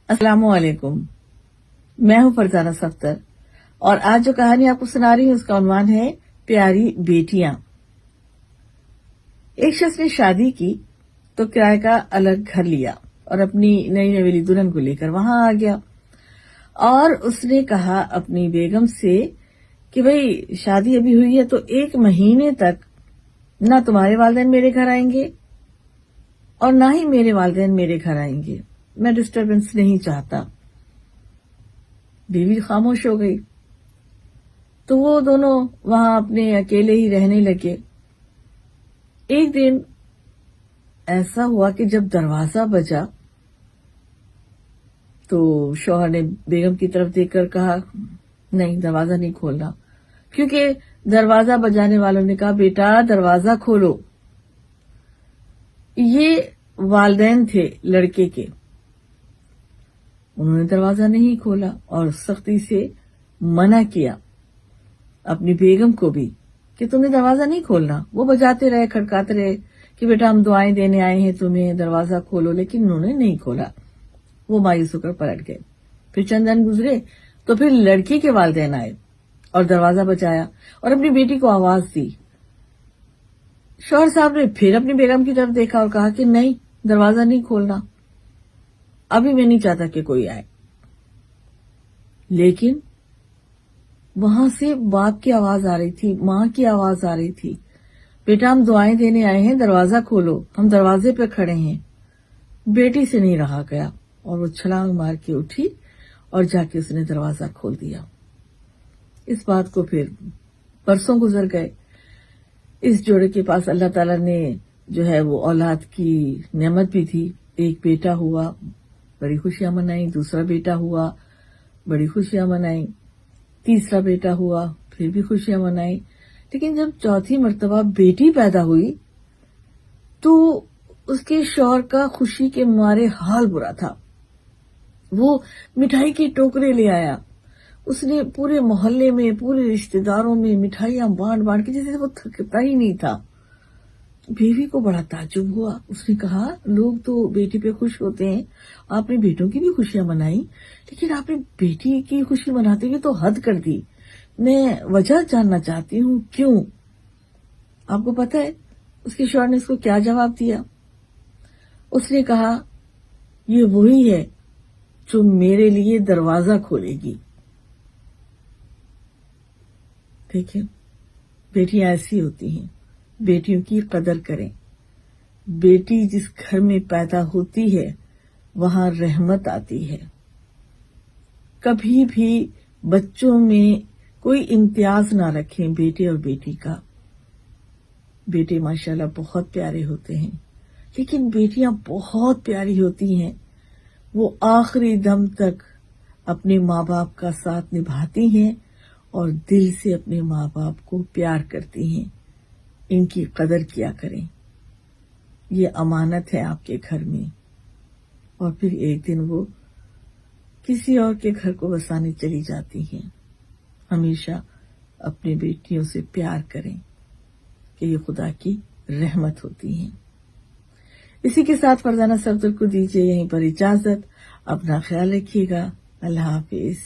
السلام علیکم، میں ہوں فرزانہ صفدر اور آج جو کہانی آپ کو سنا رہی ہوں اس کا عنوان ہے پیاری بیٹیاں۔ ایک شخص نے شادی کی تو کرائے کا الگ گھر لیا اور اپنی نئی نویلی دلہن کو لے کر وہاں آ گیا اور اس نے کہا اپنی بیگم سے کہ بھئی شادی ابھی ہوئی ہے تو 1 مہینے تک نہ تمہارے والدین میرے گھر آئیں گے اور نہ ہی میرے والدین میرے گھر آئیں گے، میں ڈسٹربنس نہیں چاہتا۔ بیوی خاموش ہو گئی تو وہ دونوں وہاں اپنے اکیلے ہی رہنے لگے۔ ایک دن ایسا ہوا کہ جب دروازہ بجا تو شوہر نے بیگم کی طرف دیکھ کر کہا نہیں، دروازہ نہیں کھولنا، کیونکہ دروازہ بجانے والوں نے کہا بیٹا دروازہ کھولو۔ یہ والدین تھے لڑکے کے، انہوں نے دروازہ نہیں کھولا اور سختی سے منع کیا اپنی بیگم کو بھی کہ تم نے دروازہ نہیں کھولنا۔ وہ بجاتے رہے، کھڑکاتے رہے کہ بیٹا ہم دعائیں دینے آئے ہیں تمہیں، دروازہ کھولو، لیکن انہوں نے نہیں کھولا۔ وہ مایوس ہو کر پلٹ گئے۔ پھر چند دن گزرے تو پھر لڑکی کے والدین آئے اور دروازہ بجایا اور اپنی بیٹی کو آواز دی۔ شوہر صاحب نے پھر اپنی بیگم کی طرف دیکھا اور کہا کہ نہیں، دروازہ نہیں کھولنا، ابھی میں نہیں چاہتا کہ کوئی آئے۔ لیکن وہاں سے باپ کی آواز آ رہی تھی، ماں کی آواز آ رہی تھی، بیٹا ہم دعائیں دینے آئے ہیں، دروازہ کھولو، ہم دروازے پہ کھڑے ہیں۔ بیٹی سے نہیں رہا گیا اور وہ چھلانگ مار کے اٹھی اور جا کے اس نے دروازہ کھول دیا۔ اس بات کو پھر برسوں گزر گئے۔ اس جوڑے کے پاس اللہ تعالیٰ نے جو ہے وہ اولاد کی نعمت بھی تھی۔ ایک بیٹا ہوا، بڑی خوشیاں منائیں، دوسرا بیٹا ہوا، بڑی خوشیاں منائیں، تیسرا بیٹا ہوا، پھر بھی خوشیاں منائیں۔ لیکن جب چوتھی مرتبہ بیٹی پیدا ہوئی تو اس کے شوہر کا خوشی کے مارے حال برا تھا۔ وہ مٹھائی کی ٹوکرے لے آیا، اس نے پورے محلے میں، پورے رشتہ داروں میں مٹھائیاں بانٹ بانٹ کے، جیسے وہ تھکتا ہی نہیں تھا۔ بیوی کو بڑا تعجب ہوا، اس نے کہا لوگ تو بیٹی پہ خوش ہوتے ہیں، آپ نے بیٹوں کی بھی خوشیاں منائی، لیکن آپ نے بیٹی کی خوشی مناتے ہوئے تو حد کر دی۔ میں وجہ جاننا چاہتی ہوں کیوں؟ آپ کو پتہ ہے اس کے شوہر نے اس کو کیا جواب دیا؟ اس نے کہا یہ وہی ہے جو میرے لیے دروازہ کھولے گی۔ دیکھیں، بیٹیاں ایسی ہوتی ہیں، بیٹیوں کی قدر کریں۔ بیٹی جس گھر میں پیدا ہوتی ہے وہاں رحمت آتی ہے۔ کبھی بھی بچوں میں کوئی امتیاز نہ رکھیں بیٹے اور بیٹی کا۔ بیٹے ماشاءاللہ بہت پیارے ہوتے ہیں، لیکن بیٹیاں بہت پیاری ہوتی ہیں۔ وہ آخری دم تک اپنے ماں باپ کا ساتھ نبھاتی ہیں اور دل سے اپنے ماں باپ کو پیار کرتی ہیں۔ ان کی قدر کیا کریں، یہ امانت ہے آپ کے گھر میں، اور پھر ایک دن وہ کسی اور کے گھر کو بسانے چلی جاتی ہیں۔ ہمیشہ اپنی بیٹیوں سے پیار کریں کہ یہ خدا کی رحمت ہوتی ہیں۔ اسی کے ساتھ فرزانہ صفدر کو دیجیے یہیں پر اجازت۔ اپنا خیال رکھیے گا۔ اللہ حافظ۔